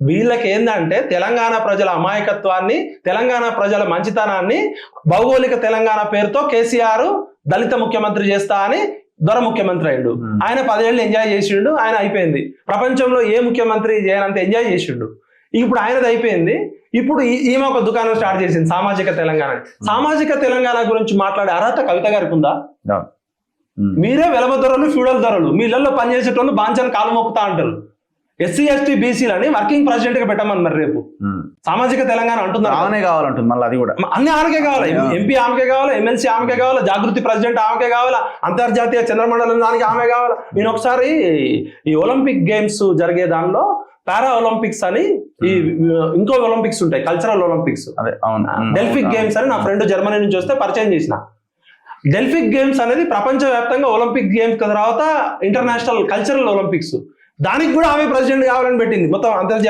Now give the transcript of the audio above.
వీళ్ళకి ఏంటంటే తెలంగాణ ప్రజల అమాయకత్వాన్ని, తెలంగాణ ప్రజల మంచితనాన్ని, భౌగోళిక తెలంగాణ పేరుతో కేసీఆర్ దళిత ముఖ్యమంత్రి చేస్తా అని దొర ముఖ్యమంత్రి అయ్యిండు. ఆయన 10 ఏళ్ళు ఎంజాయ్ చేసిండు, ఆయన అయిపోయింది. ప్రపంచంలో ఏ ముఖ్యమంత్రి చేయనంత ఎంజాయ్ చేసిండు. ఇప్పుడు ఆయనది అయిపోయింది. ఇప్పుడు ఈమె ఒక దుకాణం స్టార్ట్ చేసింది సామాజిక తెలంగాణ. సామాజిక తెలంగాణ గురించి మాట్లాడే అర్హత కవిత గారికి ఉందా? మీరే వెలమ ధరలు, ఫ్యూడల్ ధరలు, మీ ఇళ్లలో పనిచేసేటోళ్ళు బాంచని కాలు మొక్కుతా అంటారు. ఎస్సీ ఎస్టీ బీసీలని వర్కింగ్ ప్రెసిడెంట్ గా పెట్టమన్నారు రేపు. సామాజిక తెలంగాణ అంటున్నారు, ఆమె కావాలంటుంది. మళ్ళీ అది కూడా అన్ని ఆమెకే కావాలి. ఎంపీ ఆమెకే కావాలి, ఎమ్మెల్సీ ఆమెకే కావాలి, జాగృతి ప్రెసిడెంట్ ఆమెకే కావాలా, అంతర్జాతీయ చంద్రమండలం దానికి ఆమె కావాలా. నేను ఒకసారి ఈ ఒలింపిక్ గేమ్స్ జరిగే దానిలో పారా ఒలింపిక్స్ అని ఇంకో ఒలింపిక్స్ ఉంటాయి, కల్చరల్ ఒలింపిక్స్, డెల్ఫిక్ గేమ్స్ అని నా ఫ్రెండ్ జర్మనీ నుంచి వస్తే పరిచయం చేసిన. డెల్ఫిక్ గేమ్స్ అనేది ప్రపంచవ్యాప్తంగా ఒలింపిక్ గేమ్స్ తర్వాత ఇంటర్నేషనల్ కల్చరల్ ఒలింపిక్స్, దానికి కూడా ఆమె ప్రెసిడెంట్ కావాలని పెట్టింది మొత్తం అంతర్జాతీయ